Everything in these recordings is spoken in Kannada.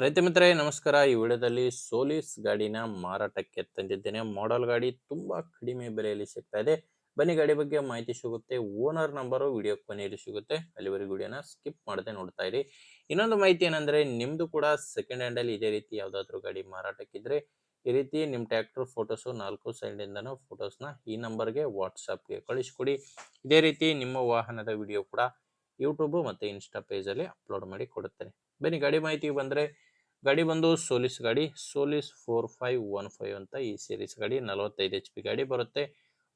ರೈತ ಮಿತ್ರರೇ ನಮಸ್ಕಾರ. ಈ ವಿಡಿಯೋದಲ್ಲಿ ಸೋಲಿಸ್ ಗಾಡಿನ ಮಾರಾಟಕ್ಕೆ ತಂದಿದ್ದೇನೆ. ಮಾಡೆಲ್ ಗಾಡಿ ತುಂಬಾ ಕಡಿಮೆ ಬೆಲೆಯಲ್ಲಿ ಸಿಗ್ತಾ ಇದೆ. ಬನ್ನಿ ಗಾಡಿ ಬಗ್ಗೆ ಮಾಹಿತಿ ಸಿಗುತ್ತೆ. ಓನರ್ ನಂಬರು ವಿಡಿಯೋ ಕೊನೆಯಲ್ಲಿ ಸಿಗುತ್ತೆ. ಅಲ್ಲಿವರೆಗೂ ವಿಡಿಯೋನ ಸ್ಕಿಪ್ ಮಾಡದೆ ನೋಡ್ತಾ ಇರಿ. ಇನ್ನೊಂದು ಮಾಹಿತಿ ಏನಂದ್ರೆ ನಿಮ್ದು ಕೂಡ ಸೆಕೆಂಡ್ ಹ್ಯಾಂಡ್ ಅಲ್ಲಿ ಇದೇ ರೀತಿ ಯಾವ್ದಾದ್ರು ಗಾಡಿ ಮಾರಾಟಕ್ಕಿದ್ರೆ ಈ ರೀತಿ ನಿಮ್ ಟ್ರ್ಯಾಕ್ಟರ್ ಫೋಟೋಸ್ 4 ಸೈಡ್ ಇಂದನೂ ಫೋಟೋಸ್ನ ಈ ನಂಬರ್ಗೆ ವಾಟ್ಸ್ಆಪ್ಗೆ ಕಳಿಸ್ಕೊಡಿ. ಇದೇ ರೀತಿ ನಿಮ್ಮ ವಾಹನದ ವಿಡಿಯೋ ಕೂಡ ಯೂಟ್ಯೂಬ್ ಮತ್ತೆ ಇನ್ಸ್ಟಾ ಪೇಜ್ ಅಲ್ಲಿ ಅಪ್ಲೋಡ್ ಮಾಡಿ ಕೊಡುತ್ತೇನೆ. ಬನ್ನಿ ಗಾಡಿ ಮಾಹಿತಿಗೆ ಬಂದ್ರೆ ಗಾಡಿ ಬಂದು ಸೋಲಿಸ್ ಗಾಡಿ, ಸೋಲಿಸ್ 4515 ಅಂತ ಈ ಸೀರೀಸ್ ಗಾಡಿ 45 HP ಗಾಡಿ ಬರುತ್ತೆ.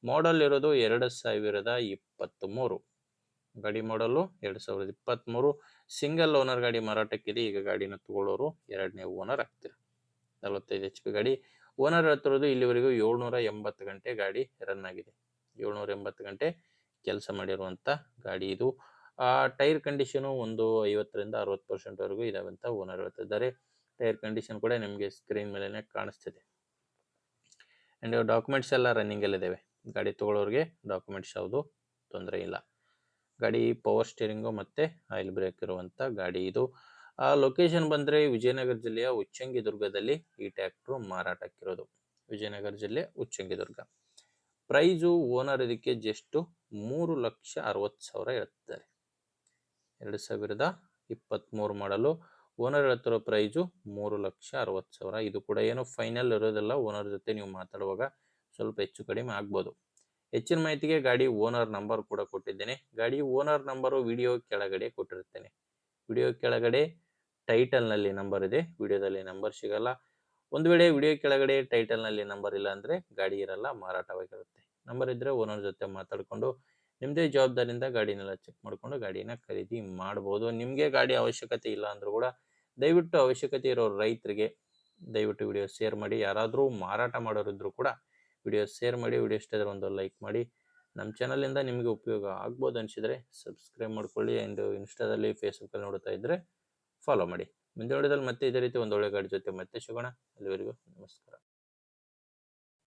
ಮಾಡೆಲ್ ಇರೋದು 2023 ಗಾಡಿ ಮಾಡಲು 2023 ಸಿಂಗಲ್ ಓನರ್ ಗಾಡಿ ಮಾರಾಟಕ್ಕಿದೆ. ಈಗ ಗಾಡಿನ ತಗೊಳ್ಳೋರು ಎರಡನೇ ಓನರ್ ಆಗ್ತೀರ. 45 HP ಗಾಡಿ ಓನರ್ ಹತ್ತಿರೋದು ಇಲ್ಲಿವರೆಗೂ 780 ಗಂಟೆ ಗಾಡಿ ರನ್ ಆಗಿದೆ. 780 ಗಂಟೆ ಕೆಲಸ ಮಾಡಿರುವಂತ ಗಾಡಿ ಇದು. ಟೈರ್ ಕಂಡೀಷನು ಒಂದು 50ರಿಂದ 60% ವರೆಗೂ ಇದಾವೆ ಅಂತ ಓನರ್ ಹೇಳ್ತಿದ್ದಾರೆ. ಟೈರ್ ಕಂಡೀಷನ್ ಕೂಡ ನಿಮಗೆ ಸ್ಕ್ರೀನ್ ಮೇಲೆ ಕಾಣಿಸ್ತಿದೆ. ಅಂಡ್ ಡಾಕ್ಯುಮೆಂಟ್ಸ್ ಎಲ್ಲ ರನ್ನಿಂಗ್ ಅಲ್ಲಿ ಇದಾವೆ. ಗಾಡಿ ತಗೊಳ್ಳೋರಿಗೆ ಡಾಕ್ಯುಮೆಂಟ್ಸ್ ಯಾವುದು ತೊಂದರೆ ಇಲ್ಲ. ಗಾಡಿ ಪವರ್ ಸ್ಟೀರಿಂಗು ಮತ್ತೆ ಆಯಿಲ್ ಬ್ರೇಕ್ ಇರುವಂತ ಗಾಡಿ ಇದು. ಲೊಕೇಶನ್ ಬಂದ್ರೆ ವಿಜಯನಗರ ಜಿಲ್ಲೆಯ ಉಚ್ಚಂಗಿದುರ್ಗದಲ್ಲಿ ಈ ಟ್ರ್ಯಾಕ್ಟರ್ ಮಾರಾಟಕ್ಕಿರೋದು. ವಿಜಯನಗರ ಜಿಲ್ಲೆ ಉಚ್ಚಂಗಿದುರ್ಗ. ಪ್ರೈಸು ಓನರ್ ಇದಕ್ಕೆ ಜಸ್ಟ್ 3,60,000 ಹೇಳ್ತಾರೆ. 2023 ಮಾಡಲು ಓನರ್ ಹೇಳ್ತಿರೋ ಪ್ರೈಸು 3,60,000. ಇದು ಕೂಡ ಏನು ಫೈನಲ್ ಇರೋದಿಲ್ಲ. ಓನರ್ ಜೊತೆ ನೀವು ಮಾತಾಡುವಾಗ ಸ್ವಲ್ಪ ಹೆಚ್ಚು ಕಡಿಮೆ ಆಗ್ಬೋದು. ಹೆಚ್ಚಿನ ಮಾಹಿತಿಗೆ ಗಾಡಿ ಓನರ್ ನಂಬರ್ ಕೂಡ ಕೊಟ್ಟಿದ್ದೇನೆ. ಗಾಡಿ ಓನರ್ ನಂಬರು ವಿಡಿಯೋ ಕೆಳಗಡೆ ಕೊಟ್ಟಿರ್ತೇನೆ. ವಿಡಿಯೋ ಕೆಳಗಡೆ ಟೈಟಲ್ ನಲ್ಲಿ ನಂಬರ್ ಇದೆ, ವಿಡಿಯೋದಲ್ಲಿ ನಂಬರ್ ಸಿಗಲ್ಲ. ಒಂದು ವೇಳೆ ವಿಡಿಯೋ ಕೆಳಗಡೆ ಟೈಟಲ್ ನಲ್ಲಿ ನಂಬರ್ ಇಲ್ಲ ಅಂದ್ರೆ ಗಾಡಿ ಇರಲ್ಲ, ಮಾರಾಟವಾಗಿರುತ್ತೆ. ನಂಬರ್ ಇದ್ರೆ ಓನರ್ ಜೊತೆ ಮಾತಾಡ್ಕೊಂಡು ನಿಮ್ದೇ ಜವಾಬ್ದಾರಿಯಿಂದ ಗಾಡಿನೆಲ್ಲ ಚೆಕ್ ಮಾಡ್ಕೊಂಡು ಗಾಡಿನ ಖರೀದಿ ಮಾಡಬಹುದು. ನಿಮ್ಗೆ ಗಾಡಿ ಅವಶ್ಯಕತೆ ಇಲ್ಲ ಅಂದ್ರೂ ಕೂಡ ದಯವಿಟ್ಟು ಅವಶ್ಯಕತೆ ಇರೋ ರೈತರಿಗೆ ದಯವಿಟ್ಟು ವಿಡಿಯೋ ಶೇರ್ ಮಾಡಿ. ಯಾರಾದರೂ ಮಾರಾಟ ಮಾಡೋರಿದ್ರು ಕೂಡ ವಿಡಿಯೋ ಶೇರ್ ಮಾಡಿ. ವಿಡಿಯೋ ಇಷ್ಟ ಇದ್ರೆ ಒಂದು ಲೈಕ್ ಮಾಡಿ. ನಮ್ಮ ಚಾನಲಿಂದ ನಿಮಗೆ ಉಪಯೋಗ ಆಗ್ಬೋದು ಅನಿಸಿದರೆ ಸಬ್ಸ್ಕ್ರೈಬ್ ಮಾಡ್ಕೊಳ್ಳಿ. ಆ್ಯಂಡ್ ಇನ್ಸ್ಟಾದಲ್ಲಿ ಫೇಸ್ಬುಕ್ಕಲ್ಲಿ ನೋಡ್ತಾ ಇದ್ದರೆ ಫಾಲೋ ಮಾಡಿ. ಮುಂದೆ ವಿಡಿಯೋದಲ್ಲಿ ಮತ್ತೆ ಇದೇ ರೀತಿ ಒಂದು ಒಳ್ಳೆ ಗಾಡಿ ಜೊತೆ ಮತ್ತೆ ಸಿಗೋಣ. ಅಲ್ಲಿವರೆಗೂ ನಮಸ್ಕಾರ.